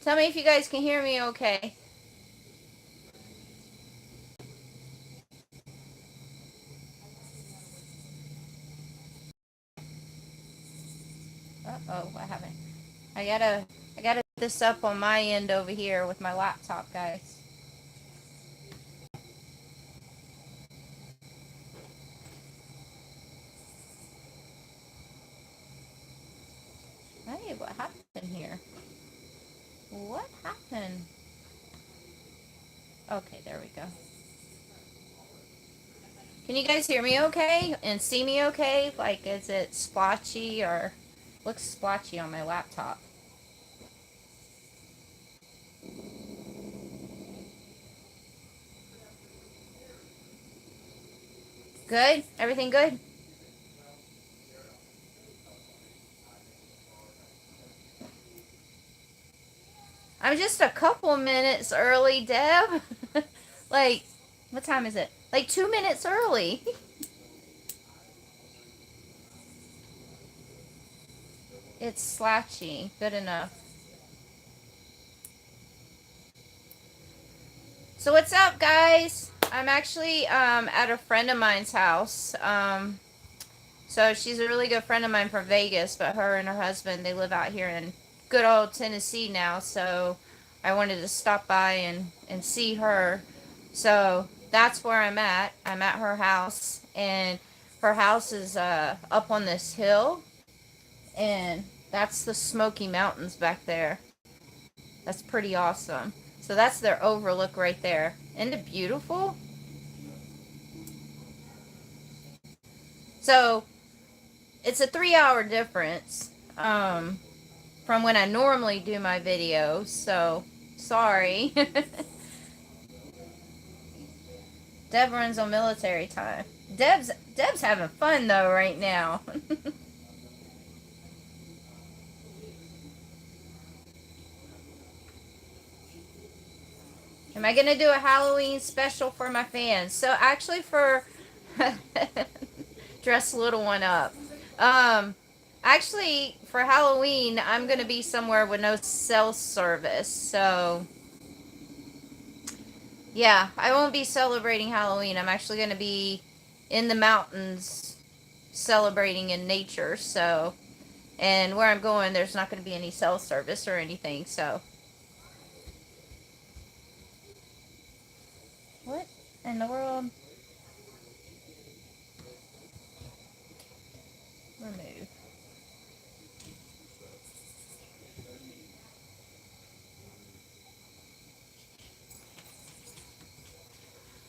Tell me if you guys can hear me okay. Uh-oh, what happened? I gotta this up on my end over here with my laptop, guys. Hey, what happened here? What happened? Okay, there we go. Can you guys hear me okay? And see me okay? Like, is it splotchy or looks splotchy on my laptop? Good? Everything good? I'm just a couple minutes early, Deb. Like, what time is it? Like 2 minutes early. It's slouchy. Good enough. So what's up, guys? I'm actually at a friend of mine's house. So she's a really good friend of mine from Vegas, but her and her husband, they live out here in good old Tennessee now. So I wanted to stop by and see her. So that's where I'm at. I'm at her house, and her house is up on this hill, and that's the Smoky Mountains back there. That's pretty awesome. So that's their overlook right there. Isn't it beautiful? So it's a 3 hour difference from when I normally do my videos. So sorry. Deb runs on military time. Deb's having fun though right now. Am I gonna do a Halloween special for my fans? So actually for dress little one up. Um actually for Halloween I'm gonna be somewhere with no cell service. So yeah, I won't be celebrating Halloween. I'm actually gonna be in the mountains celebrating in nature. So and where I'm going there's not gonna be any cell service or anything. So what in the world? Remove.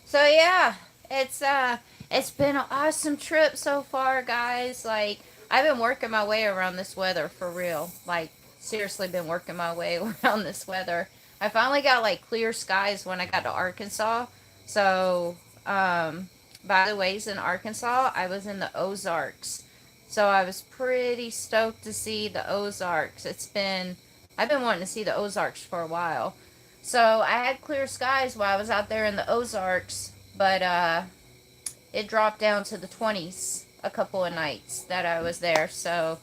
So yeah, it's been an awesome trip so far, guys. Like I've been working my way around this weather for real. Like seriously been working my way around this weather. I finally got like clear skies when I got to Arkansas. So, by the ways in Arkansas, I was in the Ozarks. So I was pretty stoked to see the Ozarks. I've been wanting to see the Ozarks for a while. So I had clear skies while I was out there in the Ozarks, but it dropped down to the 20s a couple of nights that I was there. So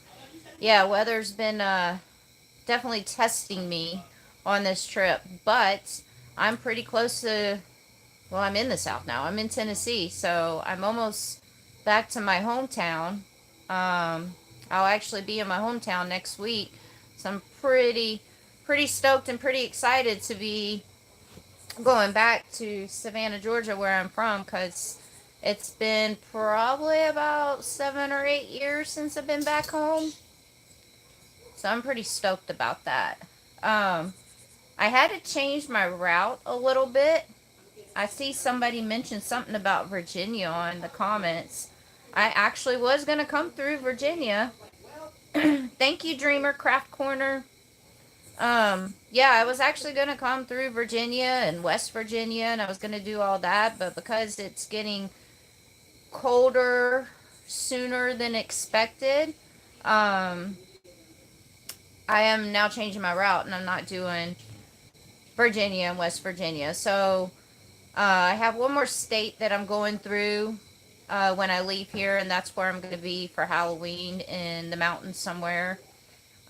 yeah, weather's been definitely testing me on this trip, but I'm pretty close to. Well, I'm in the South now. I'm in Tennessee, so I'm almost back to my hometown. I'll actually be in my hometown next week, so I'm pretty stoked and pretty excited to be going back to Savannah, Georgia, where I'm from, because it's been probably about 7 or 8 years since I've been back home. So I'm pretty stoked about that. Um, I had to change my route a little bit. I see somebody mention something about Virginia on the comments. I actually was going to come through Virginia. Thank you, Dreamer Craft Corner. Yeah, I was actually gonna come through Virginia and West Virginia, and I was gonna do all that, but because it's getting colder sooner than expected, um, I am now changing my route, and I'm not doing Virginia and West Virginia. So I have one more state that I'm going through when I leave here, and that's where I'm gonna be for Halloween in the mountains somewhere.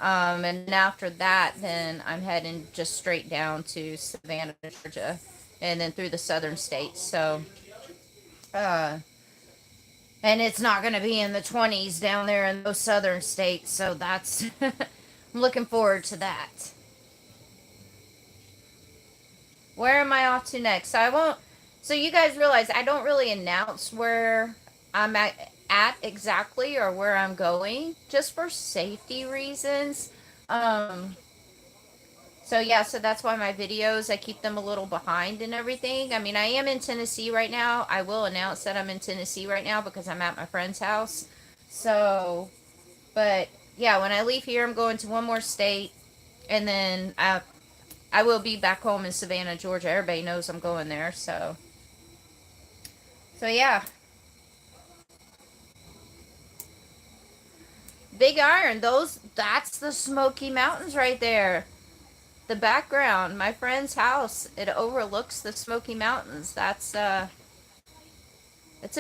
And after that, then I'm heading just straight down to Savannah, Georgia, and then through the southern states. So, uh, and it's not going to be in the 20s down there in those southern states. So that's, I'm looking forward to that. Where am I off to next? I won't. So you guys realize I don't really announce where I'm at exactly or where I'm going, just for safety reasons. Um, so yeah, so that's why my videos, I keep them a little behind and everything. I mean, I am in Tennessee right now. I will announce that I'm in Tennessee right now because I'm at my friend's house. So, but yeah, when I leave here, I'm going to one more state, and then I will be back home in Savannah, Georgia. Everybody knows I'm going there, so yeah. Big Iron, that's the Smoky Mountains right there. The background, my friend's house, it overlooks the Smoky Mountains. It's a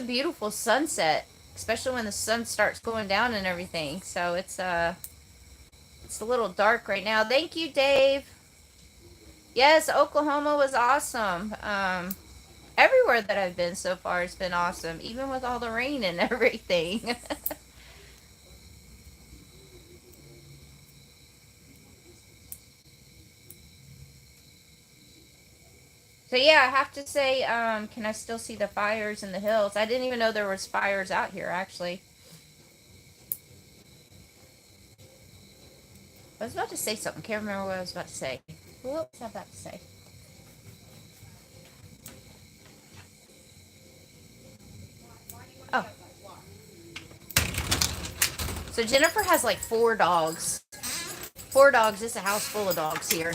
beautiful sunset, especially when the sun starts going down and everything. So it's a little dark right now. Thank you, Dave. Yes, Oklahoma was awesome. Everywhere that I've been so far has been awesome, even with all the rain and everything. So yeah, I have to say, can I still see the fires in the hills? I didn't even know there was fires out here, actually. I was about to say something. Can't remember what I was about to say. What was I about to say? Oh. So Jennifer has like 4 dogs. 4 dogs. It's a house full of dogs here.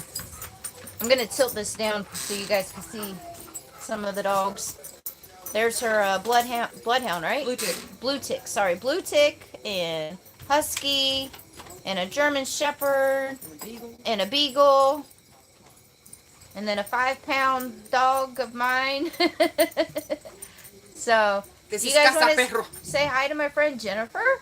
I'm going to tilt this down so you guys can see some of the dogs. There's her bloodhound, right? Blue tick. Blue tick. Sorry, blue tick and husky and a German shepherd and a beagle and then a 5-pound dog of mine. So, you guys want to say hi to my friend Jennifer?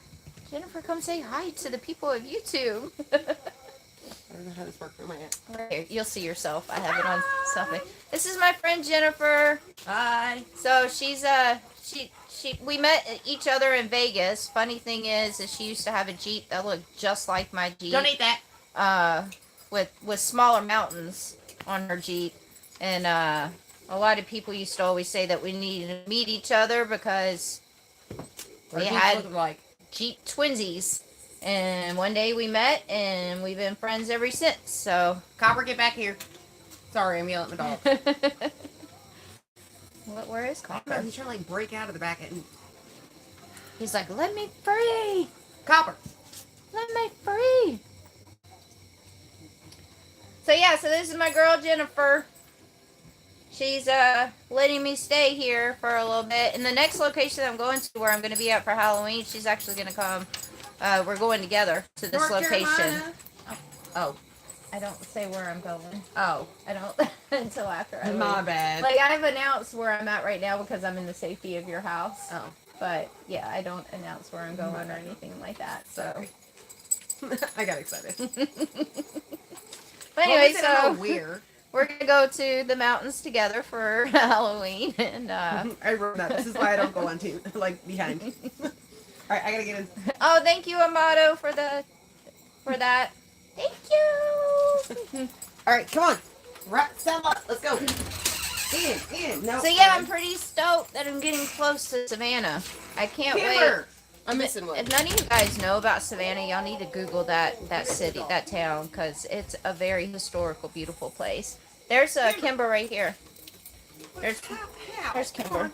Jennifer, come say hi to the people of YouTube. I don't know how this works. Where am I at? Right here, you'll see yourself. I have it on something. This is my friend Jennifer. Hi. So we met each other in Vegas. Funny thing is she used to have a Jeep that looked just like my Jeep. Don't eat that. With smaller mountains on her Jeep, and a lot of people used to always say that we needed to meet each other because we had Jeep twinsies. And one day we met, and we've been friends ever since. So, Copper, get back here. Sorry, I'm yelling at the dog. Where is Copper? He's trying to like break out of the back end. He's like, let me free. Copper, let me free. So yeah, so this is my girl Jennifer. She's letting me stay here for a little bit. And the next location I'm going to, where I'm going to be at for Halloween, she's actually going to come. We're going together to this location. Oh. I don't say where I'm going. Oh. I don't until after I leave. My bad. Like, I've announced where I'm at right now because I'm in the safety of your house. Oh. But, yeah, I don't announce where I'm going or anything like that. So. I got excited. But anyway, so we're going to go to the mountains together for Halloween. And I wrote that. This is why I don't go on behind. Alright, I gotta get in. Oh, thank you, Amato, for that. Thank you. Alright, come on. Settle up. Let's go. In. No. So yeah, I'm pretty stoked that I'm getting close to Savannah. I can't wait. I'm missing one. If none of you guys know about Savannah, y'all need to Google that city, that town, because it's a very historical, beautiful place. There's Kimber right here. There's Kimber.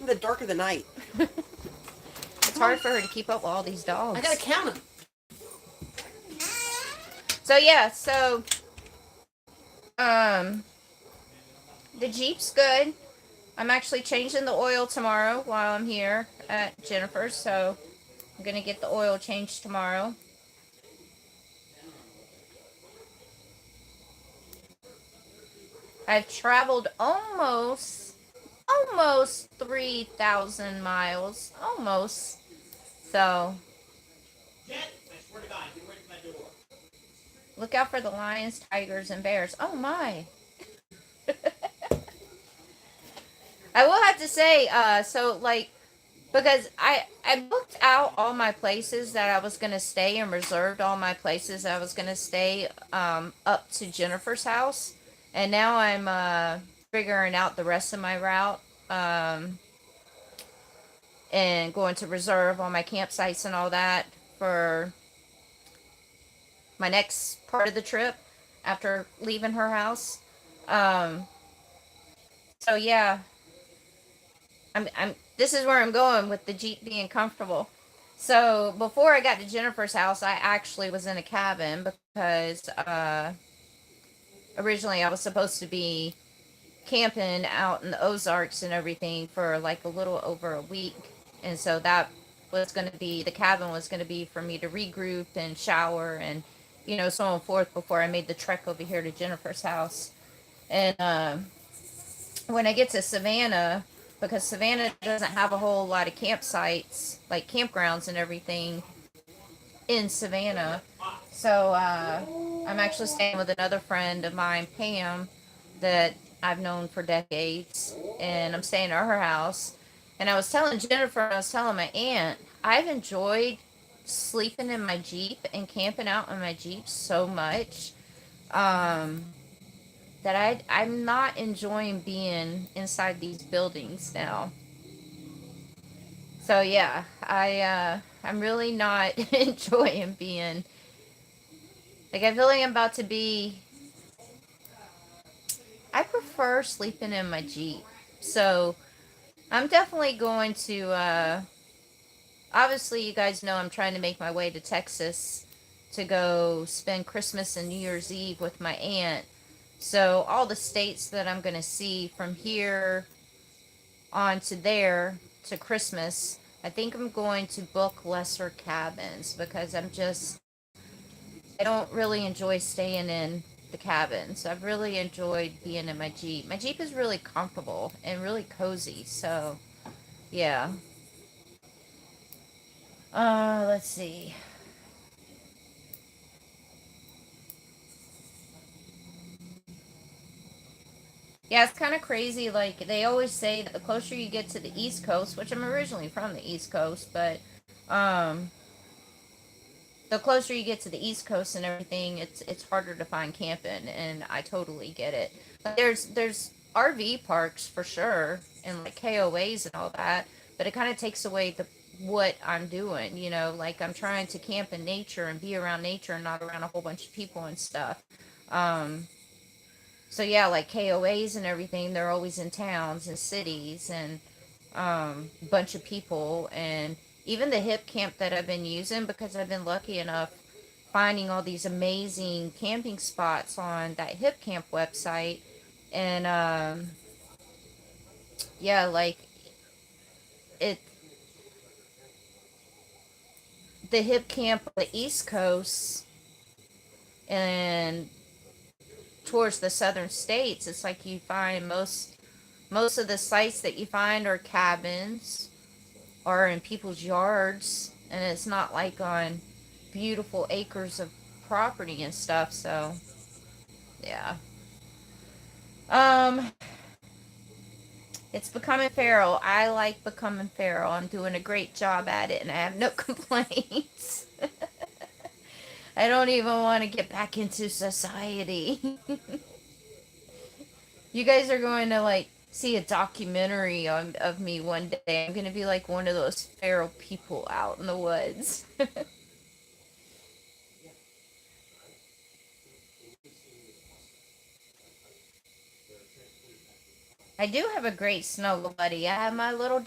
In the dark of the night. It's hard for her to keep up with all these dogs. I gotta count them. So yeah, the Jeep's good. I'm actually changing the oil tomorrow while I'm here at Jennifer's, so I'm gonna get the oil changed tomorrow. I've traveled almost 3,000 miles. Almost. So. Jet, I swear to God, get away from that door. Look out for the lions, tigers, and bears. Oh my. I will have to say, so like, because I booked out all my places that I was gonna stay and reserved all my places I was gonna stay up to Jennifer's house, and now I'm figuring out the rest of my route um, and going to reserve all my campsites and all that for my next part of the trip after leaving her house. Um, so yeah, I'm this is where I'm going with the Jeep being comfortable. So before I got to Jennifer's house, I actually was in a cabin because originally I was supposed to be camping out in the Ozarks and everything for like a little over a week. And so that was going to be, the cabin was going to be for me to regroup and shower and, so on and forth before I made the trek over here to Jennifer's house. And when I get to Savannah, because Savannah doesn't have a whole lot of campsites, like campgrounds and everything in Savannah. So I'm actually staying with another friend of mine, Pam, that I've known for decades, and I'm staying at her house. And I was telling Jennifer, and I was telling my aunt, I've enjoyed sleeping in my Jeep and camping out in my Jeep so much. Um, that I'm not enjoying being inside these buildings now. So yeah, I'm really not enjoying being like I feel like I'm about to be. I prefer sleeping in my Jeep. So I'm definitely going to. Obviously, you guys know I'm trying to make my way to Texas to go spend Christmas and New Year's Eve with my aunt. So all the states that I'm going to see from here on to there to Christmas, I think I'm going to book lesser cabins because I don't really enjoy staying in the cabins. I've really enjoyed being in my Jeep. My Jeep is really comfortable and really cozy. So, yeah. Let's see. Yeah, it's kind of crazy. Like, they always say that the closer you get to the East Coast, which I'm originally from the East Coast, but um, the closer you get to the East Coast and everything, it's harder to find camping, and I totally get it. Like there's RV parks for sure, and like KOAs and all that, but it kind of takes away the what I'm doing. Like I'm trying to camp in nature and be around nature and not around a whole bunch of people and stuff. Um, so yeah, like KOAs and everything, they're always in towns and cities and bunch of people, and even the hip camp that I've been using because I've been lucky enough finding all these amazing camping spots on that hip camp website. And yeah, like it the hip camp on the East Coast and towards the southern states, it's like you find most of the sites that you find are cabins or in people's yards, and it's not like on beautiful acres of property and stuff. So yeah, um it's becoming feral. I like becoming feral. I'm doing a great job at it and I have no complaints. I don't even want to get back into society. You guys are going to like see a documentary of me one day. I'm going to be like one of those feral people out in the woods. I do have a great snuggle buddy. I have my little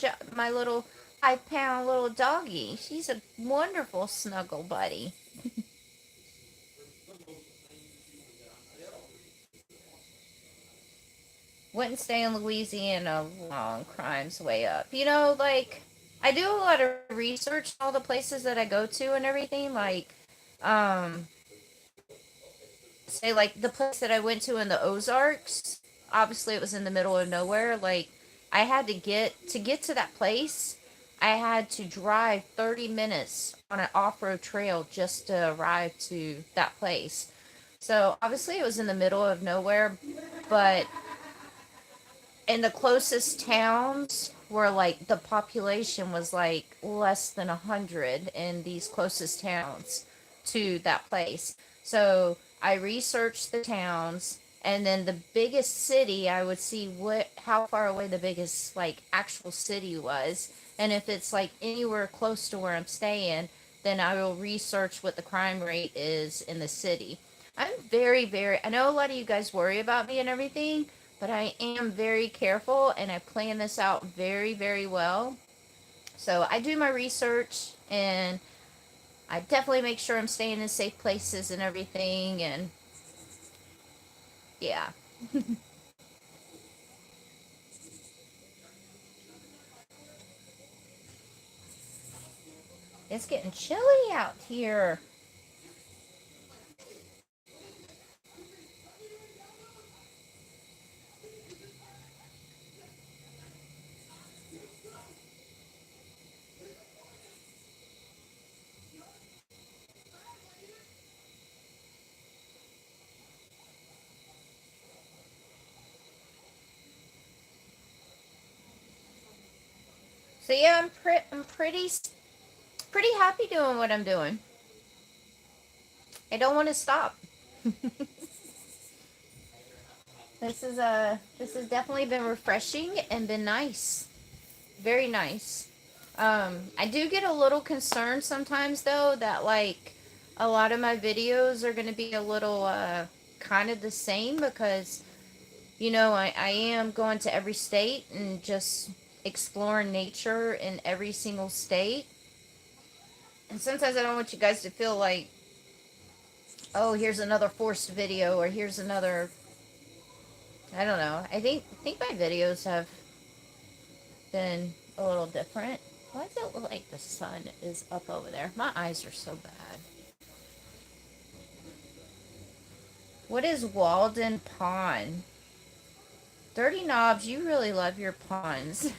5 pound little doggy. She's a wonderful snuggle buddy. Wouldn't stay in Louisiana long. Crime's way up. Like I do a lot of research on all the places that I go to and everything. Like, um, say like the place that I went to in the Ozarks. Obviously, it was in the middle of nowhere. Like, I had to get to that place. I had to drive 30 minutes on an off-road trail just to arrive to that place. So obviously it was in the middle of nowhere, but in the closest towns were like the population was like less than 100 in these closest towns to that place. So I researched the towns, and then the biggest city I would see what how far away the biggest like actual city was, and if it's like anywhere close to where I'm staying, then I will research what the crime rate is in the city. I'm very, I know a lot of you guys worry about me and everything, but I am very careful and I plan this out very well. So I do my research and I definitely make sure I'm staying in safe places and everything. And yeah, it's getting chilly out here. So yeah, I'm pretty happy doing what I'm doing. I don't want to stop. This has definitely been refreshing and been nice. Very nice. I do get a little concerned sometimes though that like a lot of my videos are going to be a little kind of the same because I am going to every state and just exploring nature in every single state. And sometimes I don't want you guys to feel like, oh, here's another forced video or here's another. I don't know. I think my videos have been a little different. Why does it look like the sun is up over there? My eyes are so bad. What is Walden Pond? Dirty Knobs, you really love your ponds.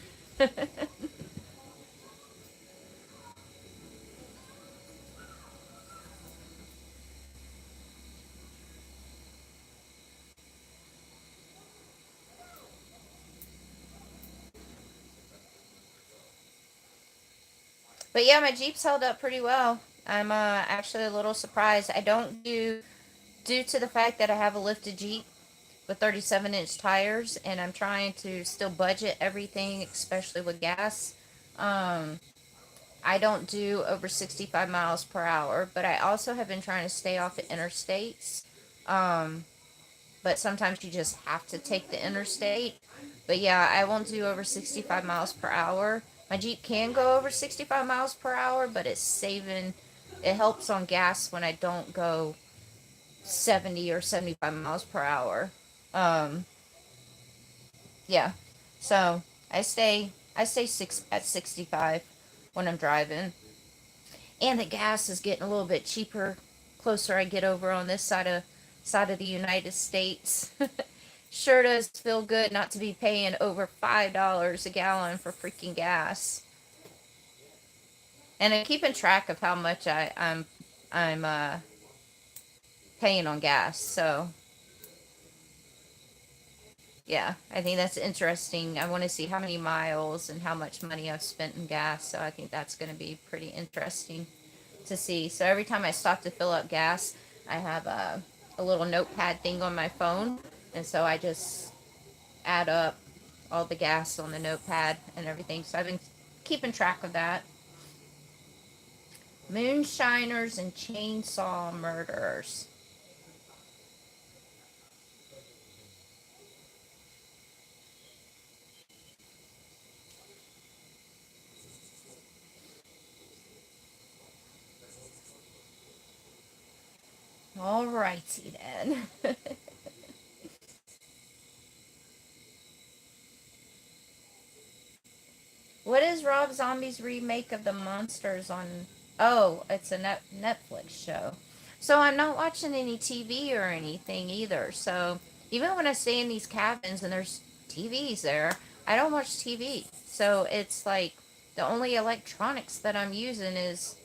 But yeah, my Jeep's held up pretty well. I'm actually a little surprised. I don't due to the fact that I have a lifted Jeep with 37-inch tires, and I'm trying to still budget everything, especially with gas. Um, I don't do over 65 miles per hour, but I also have been trying to stay off the interstates. Um, but sometimes you just have to take the interstate. But yeah, I won't do over 65 miles per hour. My Jeep can go over 65 miles per hour, but it helps on gas when I don't go 70 or 75 miles per hour. Um, yeah. So I stay at 65 when I'm driving. And the gas is getting a little bit cheaper closer I get over on this side of the United States. Sure does feel good not to be paying over $5 a gallon for freaking gas. And I'm keeping track of how much I'm paying on gas. So yeah, I think that's interesting. I want to see how many miles and how much money I've spent in gas. So I think that's going to be pretty interesting to see. So every time I stop to fill up gas, I have a little notepad thing on my phone. And so I just add up all the gas on the notepad and everything. So I've been keeping track of that. Moonshiners and chainsaw murderers. Alrighty then. What is Rob Zombie's remake of the monsters on? Oh, it's a Netflix show. So I'm not watching any TV or anything either. So even when I stay in these cabins and there's TVs there, I don't watch TV. So it's like the only electronics that I'm using is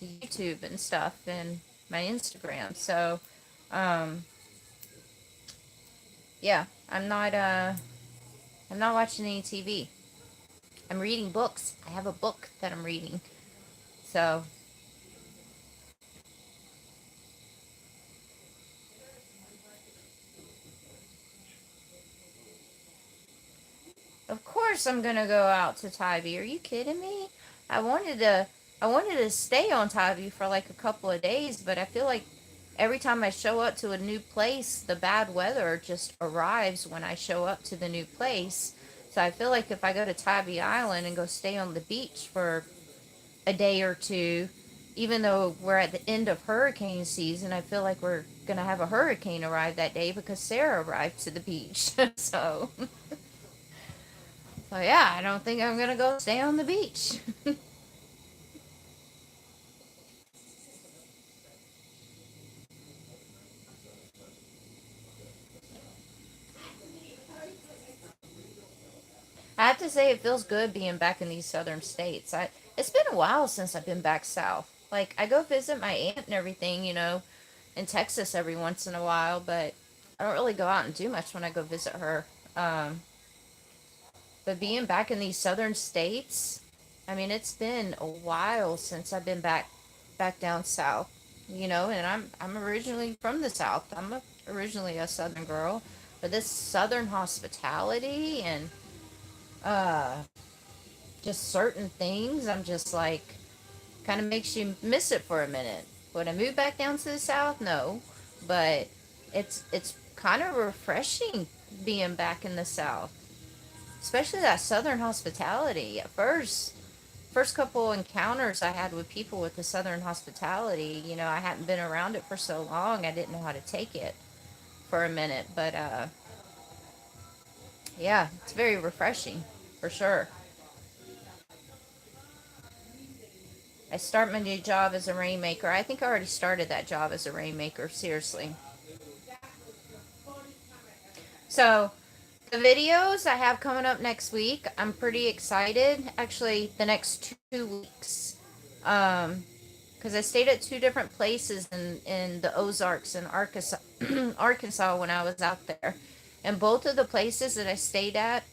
YouTube and stuff and my Instagram. So Um, yeah, I'm not watching any TV. I'm reading books. I have a book that I'm reading. So, of course I'm gonna go out to Tybee. Are you kidding me? I wanted to I wanted to stay on Tybee for like a couple of days, but I feel like every time I show up to a new place, the bad weather just arrives when I show up to the new place. So I feel like if I go to Tybee Island and go stay on the beach for a day or two, even though we're at the end of hurricane season, I feel like we're gonna have a hurricane arrive that day because Sarah arrived to the beach. So yeah, I don't think I'm gonna go stay on the beach. I have to say it feels good being back in these southern states. It's been a while since I've been back south. Like I go visit my aunt and everything, in Texas every once in a while, but I don't really go out and do much when I go visit her. Um, but being back in these southern states, I mean, it's been a while since I've been back down south, and I'm originally from the south. Originally a southern girl, but this southern hospitality and uh just certain things, I'm just like, kind of makes you miss it for a minute. Would I move back down to the south? No, but it's kind of refreshing being back in the south, especially that southern hospitality. At first couple encounters I had with people with the southern hospitality, I hadn't been around it for so long, I didn't know how to take it for a minute, but yeah, it's very refreshing for sure. I start my new job as a rainmaker. I think I already started that job as a rainmaker, seriously. So, the videos I have coming up next week, I'm pretty excited. Actually, the next 2 weeks. Because I stayed at two different places in the Ozarks in Arkansas, Arkansas when I was out there. And both of the places that I stayed at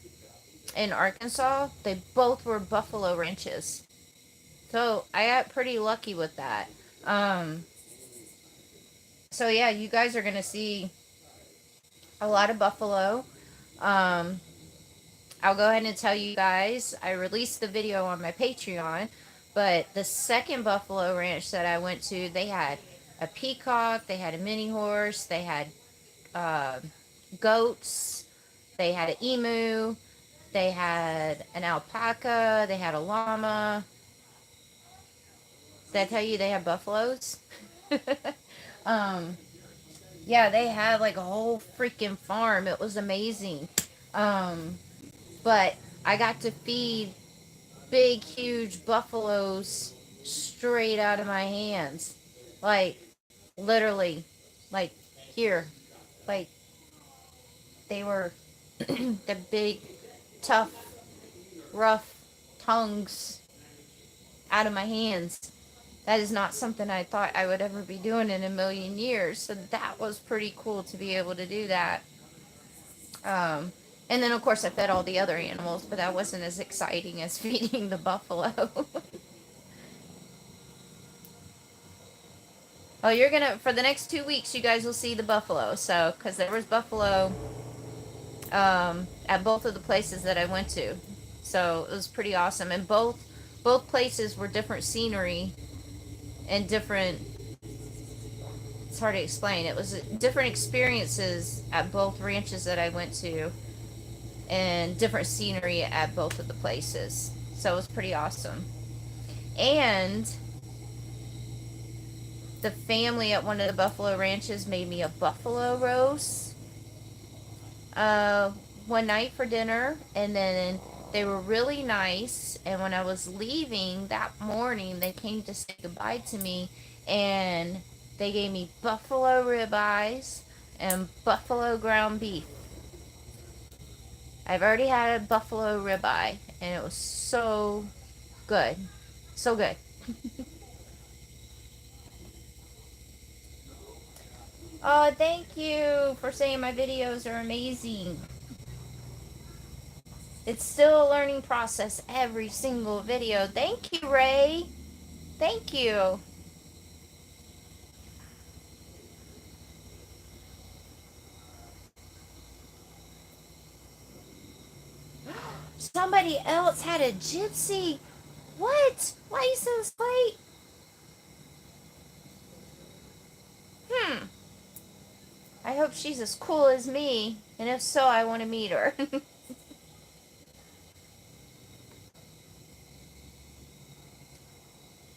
in Arkansas, they both were buffalo ranches. So I got pretty lucky with that. Um, so yeah, you guys are gonna see a lot of buffalo. Um, I'll go ahead and tell you guys, I released the video on my Patreon, but the second buffalo ranch that I went to, they had a peacock, they had a mini horse, they had uh, goats, they had an emu, they had an alpaca, they had a llama. Did I tell you they have buffaloes? um, yeah, they had like a whole freaking farm. It was amazing. Um, but I got to feed big, huge buffaloes straight out of my hands. Like, literally, like, here. Like, they were the big, tough, rough tongues out of my hands. That is not something I thought I would ever be doing in a million years. So that was pretty cool to be able to do that. Um, and then, of course, I fed all the other animals, but that wasn't as exciting as feeding the buffalo. Oh, you're gonna, for the next 2 weeks, you guys will see the buffalo. So, because there was buffalo at both of the places that I went to. So it was pretty awesome. And both places were different scenery and different, it's hard to explain. It was different experiences at both ranches that I went to and different scenery at both of the places. So it was pretty awesome. And the family at one of the buffalo ranches made me a buffalo roast uh, one night for dinner, and then they were really nice. And when I was leaving that morning, they came to say goodbye to me, and they gave me buffalo ribeyes and buffalo ground beef. I've already had a buffalo ribeye, and it was so good, so good. Oh, thank you for saying my videos are amazing. It's still a learning process every single video. Thank you, Ray. Thank you. Somebody else had a gypsy. What? License plate? I hope she's as cool as me. And if so, I want to meet her.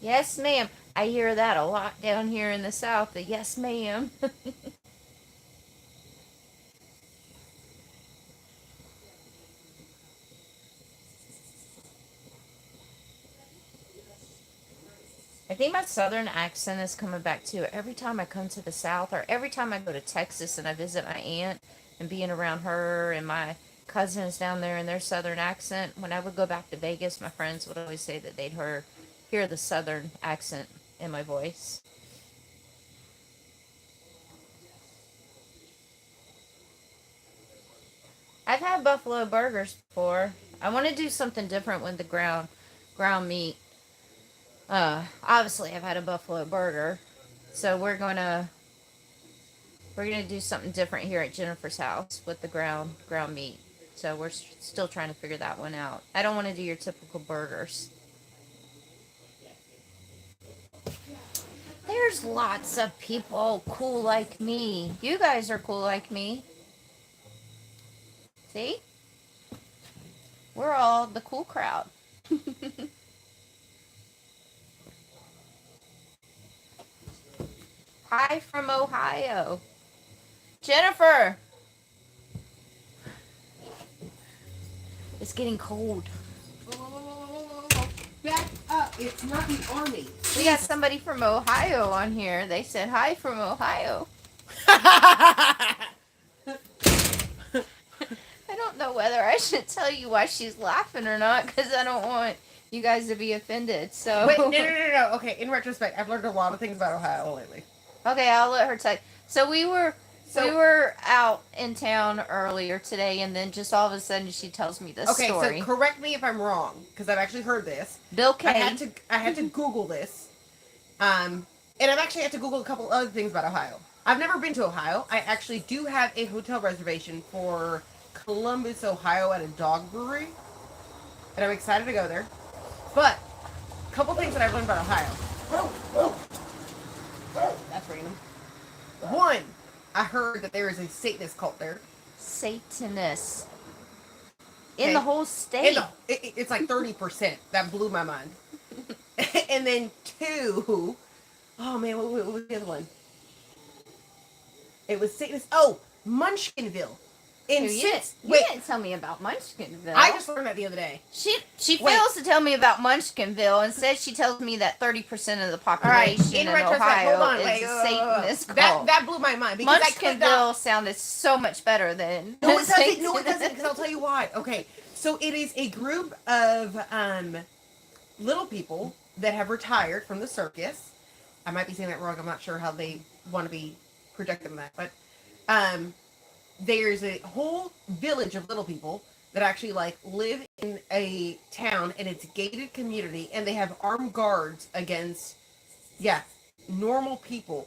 Yes, ma'am. I hear that a lot down here in the South. The yes, ma'am. I think my southern accent is coming back too. Every time I come to the South, or every time I go to Texas and I visit my aunt and being around her and my cousins down there and their southern accent, when I would go back to Vegas, my friends would always say that they'd hear the southern accent in my voice. I've had buffalo burgers before. I want to do something different with the ground meat. Obviously I've had a buffalo burger, so we're gonna do something different here at Jennifer's house with the ground meat. So we're still trying to figure that one out. I don't want to do your typical burgers. There's lots of people cool like me. You guys are cool like me. See? We're all the cool crowd. Hi from Ohio. Jennifer! It's getting cold. Back up. It's not the army. We got somebody from Ohio on here. They said hi from Ohio. I don't know whether I should tell you why she's laughing or not, because I don't want you guys to be offended. So Wait, no. Okay, in retrospect, I've learned a lot of things about Ohio lately. Okay, I'll let her tell you. So we were out in town earlier today, and then just all of a sudden she tells me this story. Okay, so correct me if I'm wrong, because I've actually heard this. Bill K. I had to Google this, and I've actually had to Google a couple other things about Ohio. I've never been to Ohio. I actually do have a hotel reservation for Columbus, Ohio, at a dog brewery, and I'm excited to go there. But a couple things that I've learned about Ohio. That's random. One, I heard that there is a Satanist cult there. Satanist. In the whole state. It's like 30%. That blew my mind. And then two, oh man, what was the other one? It was Satanist. Oh, Munchkinville. You didn't tell me about Munchkinville. I just learned that the other day. She fails to tell me about Munchkinville. Instead, she tells me that 30% of the population in Ohio is a Satanist cult. That blew my mind. Because Munchkinville sounded so much better than No, it doesn't. No, it doesn't. Because I'll tell you why. Okay, so it is a group of little people that have retired from the circus. I might be saying that wrong. I'm not sure how they want to be projecting that, but there's a whole village of little people that actually like live in a town, and it's a gated community, and they have armed guards against normal people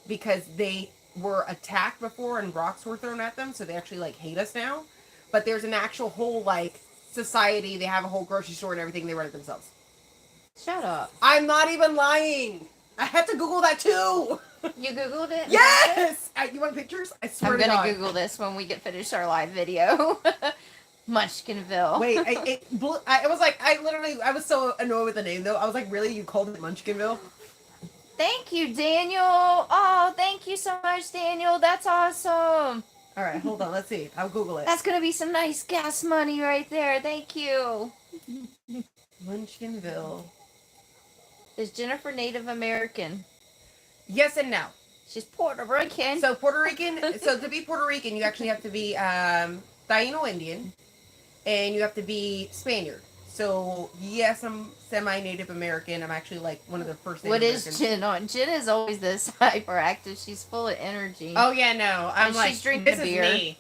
because they were attacked before and rocks were thrown at them, so they actually like hate us now. But there's an actual whole like society. They have a whole grocery store and everything. They run it themselves. Shut up. I'm not even lying. I had to Google that too. You Googled it? Yes! You want pictures? I swear to God. I'm going to Google this when we get finished our live video. Munchkinville. Wait, I was like, I was so annoyed with the name though. I was like, really? You called it Munchkinville? Thank you, Daniel. Oh, thank you so much, Daniel. That's awesome. All right, hold on. Let's see. I'll Google it. That's going to be some nice gas money right there. Thank you. Munchkinville. Is Jennifer Native American? Yes and no. She's Puerto Rican. So Puerto Rican. So to be Puerto Rican, you actually have to be Taino Indian, and you have to be Spaniard. So yes, I'm semi-Native American. I'm actually like one of the first Native What is Americans. Jen on? Jen is always this hyperactive. She's full of energy. Oh yeah, no, I'm And like she's drinking this a is beer. me.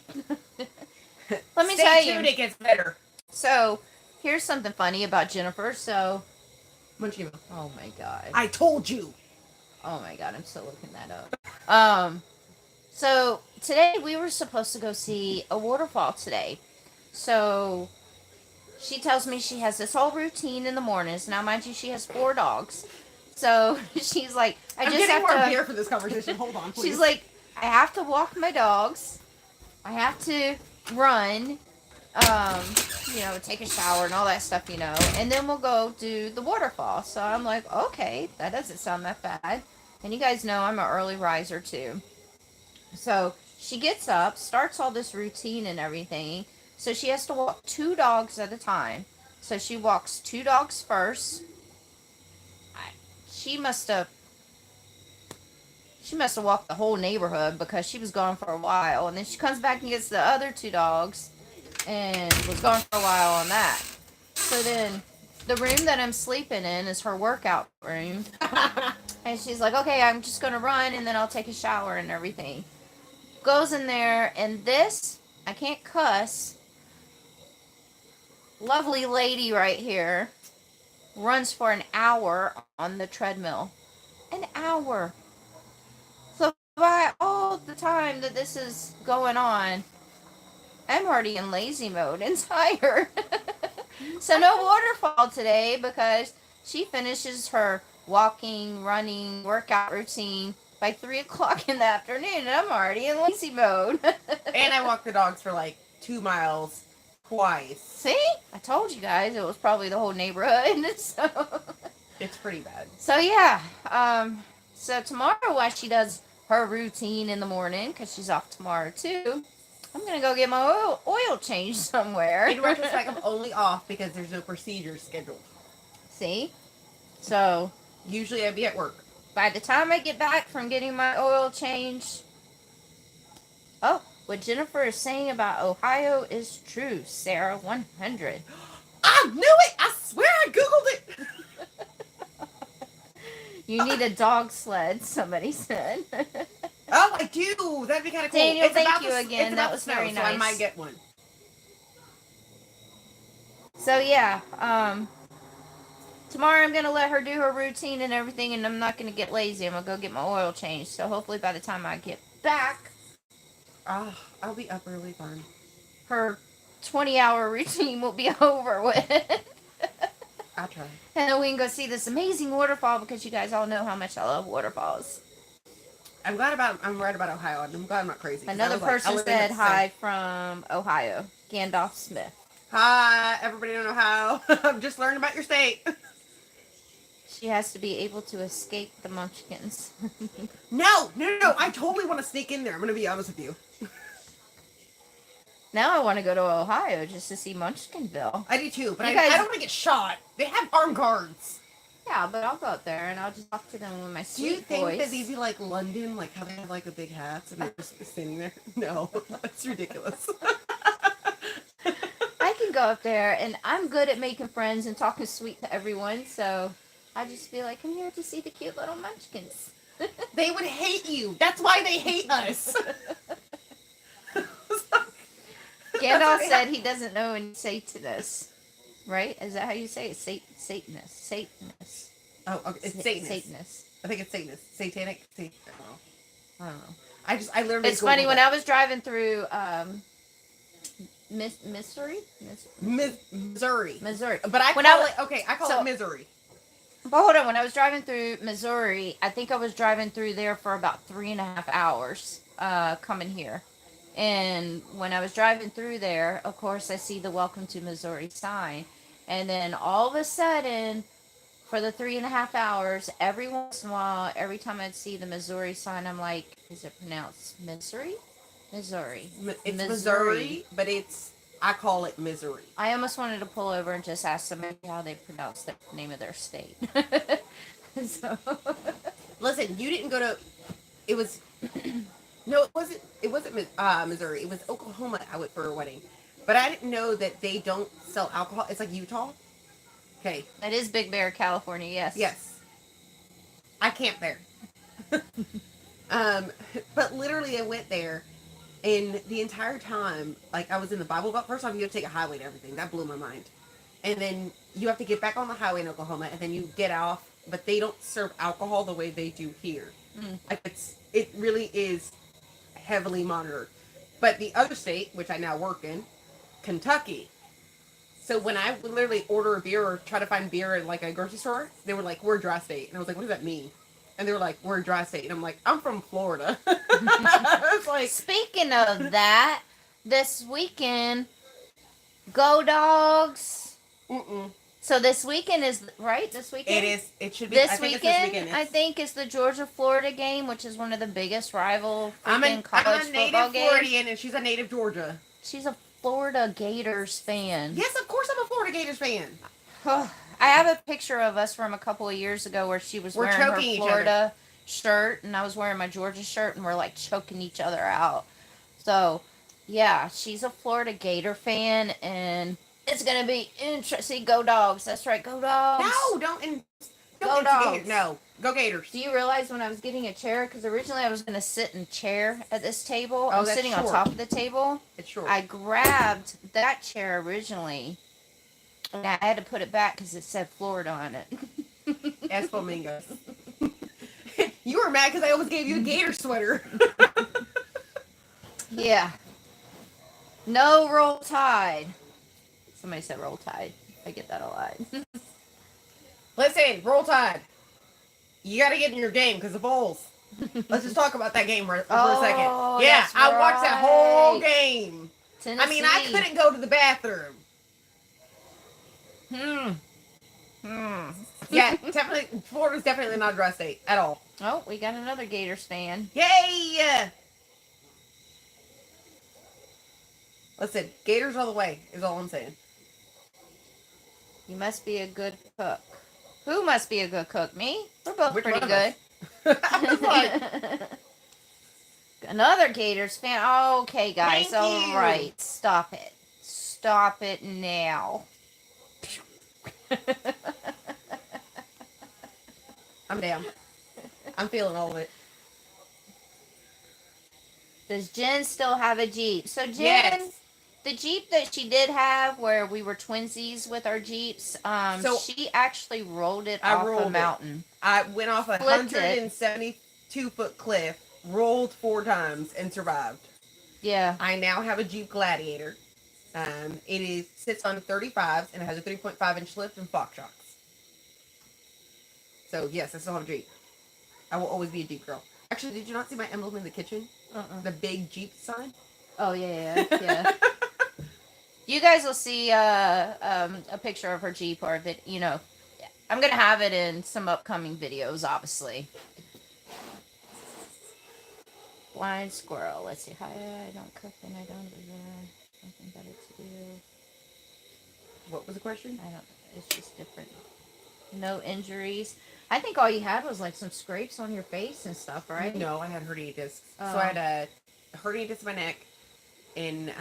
Let me Stay tell tuned, you. it gets better. So, here's something funny about Jennifer. So, Munchie. oh my god. I told you. Oh my god, I'm still looking that up. So today we were supposed to go see a waterfall today. So she tells me she has this whole routine in the mornings. Now, mind you, she has 4 dogs. So she's like, I I'm just getting have more to. beer for this conversation. Hold on, please. She's like, I have to walk my dogs. I have to run. Um, take a shower and all that stuff, and then we'll go do the waterfall. So I'm like, okay, that doesn't sound that bad. And you guys know I'm an early riser too. So she gets up, starts all this routine and everything. So she has to walk 2 dogs at a time. So she walks 2 dogs first. I, she must have she must have walked the whole neighborhood because she was gone for a while. And then she comes back and gets the other 2 dogs and was gone for a while on that. So then the room that I'm sleeping in is her workout room. And she's like, okay, I'm just going to run and then I'll take a shower and everything. Goes in there, and this, I can't cuss, lovely lady right here runs for an hour on the treadmill. An hour. So by all the time that this is going on, I'm already in lazy mode and tired. So no waterfall today because she finishes her walking, running, workout routine by 3 o'clock in the afternoon, and I'm already in lazy mode. And I walked the dogs for like 2 miles twice. See? I told you guys it was probably the whole neighborhood. So, It's pretty bad. so yeah. So tomorrow, while she does her routine in the morning, because she's off tomorrow too, I'm gonna go get my oil changed somewhere. In retrospect, I'm only off because there's no procedures scheduled. See? So Usually I'd be at work. by the time I get back from getting my oil changed, oh, what Jennifer is saying about Ohio is true, Sarah. 100. I knew it! I swear I Googled it! You need a dog sled, somebody said. Oh, I do! That'd be kind of cool. Daniel, It's thank about you again. It's That about was snow, very so I nice. might get one. So yeah, tomorrow I'm gonna let her do her routine and everything, and I'm not gonna get lazy. I'm gonna go get my oil changed. So hopefully by the time I get back, I'll be up early, fun. her 20-hour routine will be over with. I'll try. And then we can go see this amazing waterfall because you guys all know how much I love waterfalls. I'm right about Ohio, and I'm glad I'm not crazy. 'Cause I Another was like, I person live in said the hi from Ohio, Gandalf Smith. Hi, everybody in Ohio. I'm just learning about your state. She has to be able to escape the munchkins. No. I totally want to sneak in there. I'm going to be honest with you. Now I want to go to Ohio just to see Munchkinville. I do too, but You I guys- don't want to get shot. They have armed guards. Yeah, but I'll go up there and I'll just talk to them with my Do sweet you think voice. that these be like London, like how they have like the big hats and they're just standing there? No, that's ridiculous. I can go up there and I'm good at making friends and talking sweet to everyone, so I just be like, I'm here to see the cute little munchkins. They would hate you. That's why they hate us. Gandalf said he doesn't know any Satanists. Right? Is that how you say it? Satanist. Satanist. Oh, okay. It's Satanist. Satanist. I think it's Satanist. Satanic. I don't know. I don't know. I literally. It's funny when I was driving through Missouri. Missouri. Missouri. But I When call I it okay. I call so- it misery. But hold on, when I was driving through Missouri, I think I was driving through there for about 3.5 hours coming here. And when I was driving through there, of course, I see the Welcome to Missouri sign. And then all of a sudden, for the 3.5 hours, every once in a while, every time I'd see the Missouri sign, I'm like, is it pronounced Missouri? Missouri. It's Missouri, but I call it misery. I almost wanted to pull over and just ask somebody how they pronounce the name of their state. So. Listen, you didn't go to. It was. No, it wasn't. It wasn't Missouri. It was Oklahoma. I went for a wedding, but I didn't know that they don't sell alcohol. It's like Utah. Okay. That is Big Bear, California. Yes. Yes. I camp there. um, but literally I went there, and the entire time, like, I was in the Bible Belt. First off, you have to take a highway and everything. That blew my mind. And then you have to get back on the highway in Oklahoma, and then you get off, but they don't serve alcohol the way they do here. Like, it really is heavily monitored. But the other state, which I now work in, Kentucky. So when I would literally order a beer or try to find beer at like a grocery store, they were like, "We're a dry state," and I was like, "What does that mean?" And they were like, "We're a dry state," and I'm like, "I'm from Florida." It's like, Speaking of that, this weekend, go dogs. mm-mm. So this weekend is right. This weekend It is. It should be. This I think weekend, it's this weekend. I think, is the Georgia-Florida game, which is one of the biggest rival freaking I'm college a football native games. Floridian, and she's a native Georgia. She's a Florida Gators fan. Yes, of course I'm a Florida Gators fan. I have a picture of us from a couple of years ago where she was We're wearing her choking each Florida shirt, and I was wearing my Georgia shirt, and we're like choking each other out. So, yeah, she's a Florida Gator fan, and it's gonna be interesting. Go dogs! That's right, go dogs! No, Go dogs! No, go Gators. Do you realize when I was getting a chair, because originally I was going to sit in a chair at this table, Oh, I'm that's sitting on short. top of the table. It's short. I grabbed that chair originally, and I had to put it back because it said Florida on it. As flamingos. You were mad because I almost gave you a Gator sweater. Yeah. No roll tide. Somebody said roll tide. I get that a lot. Listen, Roll Tide. You got to get in your game because the Bulls. Let's just talk about that game for a second. Yeah, that's I watched that whole right. game. Tennessee. I mean, I couldn't go to the bathroom. Yeah, definitely. Florida's definitely not a dry state at all. Oh, we got another Gators fan. Yay! Listen, Gators all the way is all I'm saying. You must be a good cook. Who must be a good cook? Me? We're both Which pretty one good. I was like, Another Gators fan. Oh, okay, guys. Thank All you. right. Stop it. Stop it now. I'm down. I'm feeling all of it. Does Jen still have a Jeep? So Jen, Yes. the Jeep that she did have, where we were twinsies with our Jeeps, So, she actually rolled it I off rolled a it. mountain. I went off a Flipped it. 172-foot cliff, rolled 4 times, and survived. Yeah. I now have a Jeep Gladiator. Sits on 35s and it has a 3.5-inch lift and Fox shocks. So yes, I still have a Jeep. I will always be a Jeep girl. Actually, did you not see my emblem in the kitchen? The big Jeep sign. Oh yeah. You guys will see a picture of her Jeep or of it. You know, I'm gonna have it in some upcoming videos, obviously. Blind squirrel. Let's see. Hi, I don't cook and I don't deserve something better to do. What was the question? I don't. It's just different. No injuries. I think all you had was like some scrapes on your face and stuff, right? No, I had herniated discs. Oh. So I had a herniated disc in my neck in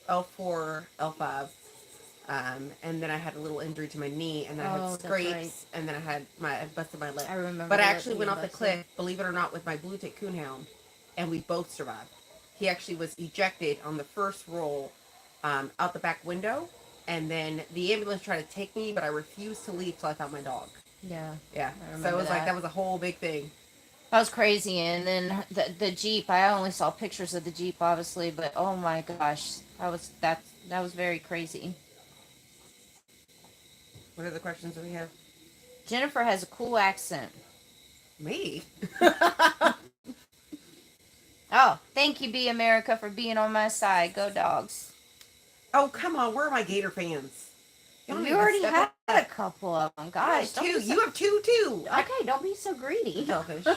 L4, L5. And then I had a little injury to my knee, and then I had that's scrapes, right. and then I busted my lip. I remember. But I the actually went lip off the being cliff, believe it or not, with my blue tick coonhound, and we both survived. He actually was ejected on the first roll out the back window, and then the ambulance tried to take me, but I refused to leave till I found my dog. Yeah. Yeah, I so it remember was like that. that was a whole big thing. That was crazy. And then the Jeep, I only saw pictures of the Jeep, obviously, but oh my gosh, that was very crazy. What are the questions that we have? Jennifer has a cool accent. Me? Oh, thank you, Be America, for being on my side. Go dogs. Oh, come on, where are my Gator fans? Y'all need You to already step had up. a couple of them, I guys. have two. You have two too. Okay, don't be so greedy. Selfish. Do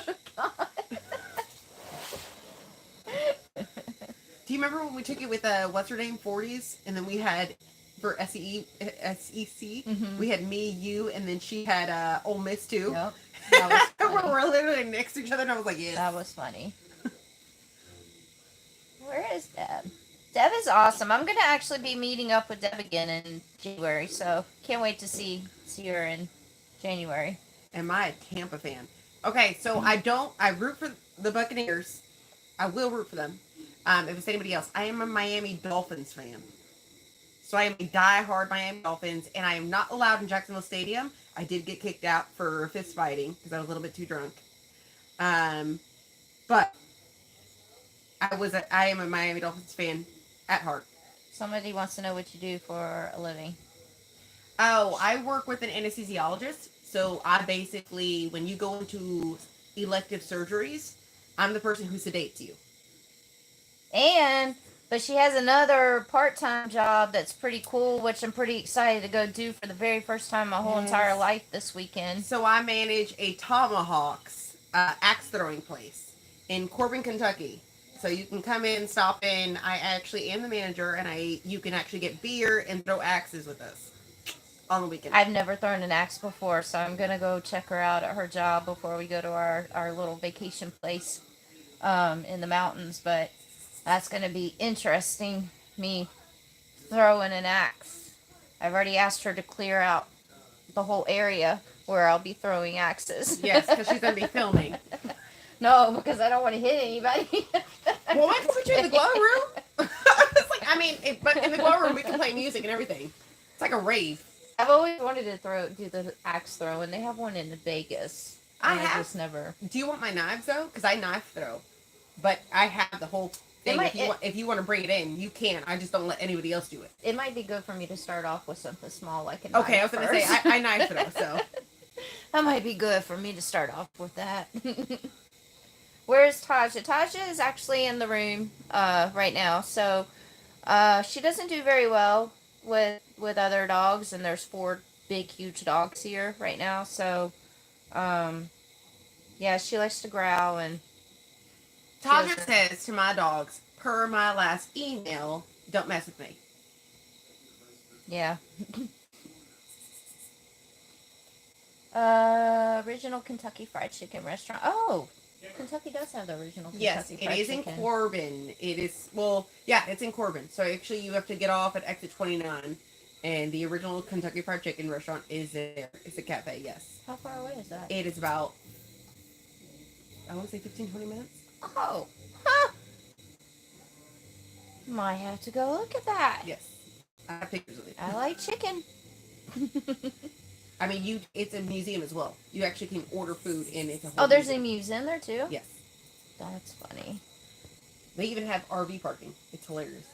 you remember when we took it with what's her name 40s, and then we had for SEC, Mhm. we had me, you, and then she had Ole Miss too. Yep. That was Where funny. we're literally next to each other, and I was like, yes. That was funny. Where is Deb? Deb is awesome. I'm gonna actually be meeting up with Deb again in January, so can't wait to see her in January. Am I a Tampa fan? Okay, so I don't. I root for the Buccaneers. I will root for them. If it's anybody else, I am a Miami Dolphins fan. So I am a die-hard Miami Dolphins, and I am not allowed in Jacksonville Stadium. I did get kicked out for fist fighting because I was a little bit too drunk. But I am a Miami Dolphins fan at heart. Somebody wants to know what you do for a living. Oh, I work with an anesthesiologist. So I basically, when you go into elective surgeries, I'm the person who sedates you. But she has another part-time job that's pretty cool, which I'm pretty excited to go do for the very first time in my whole entire life this weekend. So I manage a Tomahawks axe throwing place in Corbin, Kentucky. So you can come in, stop in. I actually am the manager, and you can actually get beer and throw axes with us on the weekend. I've never thrown an axe before, so I'm gonna go check her out at her job before we go to our little vacation place in the mountains. But that's gonna be interesting. Me throwing an axe. I've already asked her to clear out the whole area where I'll be throwing axes. Yes, because she's gonna be filming. No, because I don't want to hit anybody. Well, why can't we put you in the glow room? It's like, I mean, but in the glow room we can play music and everything. It's like a rave. I've always wanted to do the axe throw, and they have one in Vegas. I just never. Do you want my knives though? Because I knife throw, but I have the whole thing. If you want to bring it in, you can. I just don't let anybody else do it. It might be good for me to start off with something small, like a knife. Okay, I was going to say I knife throw, so that might be good for me to start off with that. Where's Taja? Taja is actually in the room right now, so she doesn't do very well with other dogs, and there's 4 big, huge dogs here right now, so yeah, she likes to growl. And Taja says to my dogs, per my last email, don't mess with me. Yeah. Original Kentucky Fried Chicken restaurant. Oh, Kentucky does have the original Kentucky Fried Chicken. Yes, it is in Corbin. It is, well, yeah, it's in Corbin. So actually you have to get off at exit 29. And the original Kentucky Fried Chicken restaurant is there. It's a cafe, yes. How far away is that? It is about, I want to say 15, 20 minutes. Oh, huh. Might have to go look at that. Yes. I have pictures of it. I like chicken. I mean, it's a museum as well. You actually can order food and it's a whole Oh, there's museum. a museum there too? Yes. That's funny. They even have RV parking. It's hilarious.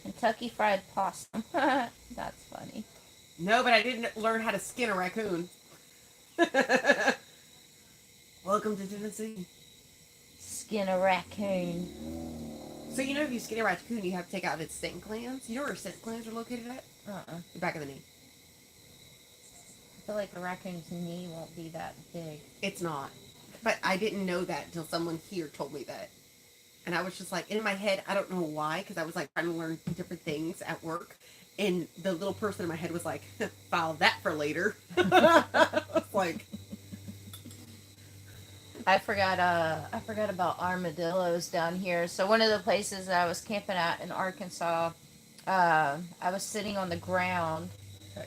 Kentucky Fried Possum. That's funny. No, but I didn't learn how to skin a raccoon. Welcome to Tennessee. Skin a raccoon. So you know if you skin a raccoon, you have to take out its scent glands. You know where scent glands are located at? The back of the knee. I feel like a raccoon's knee won't be that big. It's not. But I didn't know that until someone here told me that. And I was just like, in my head, I don't know why, because I was like trying to learn different things at work. And the little person in my head was like, file that for later. I was like, I forgot about armadillos down here. So one of the places that I was camping at in Arkansas, I was sitting on the ground,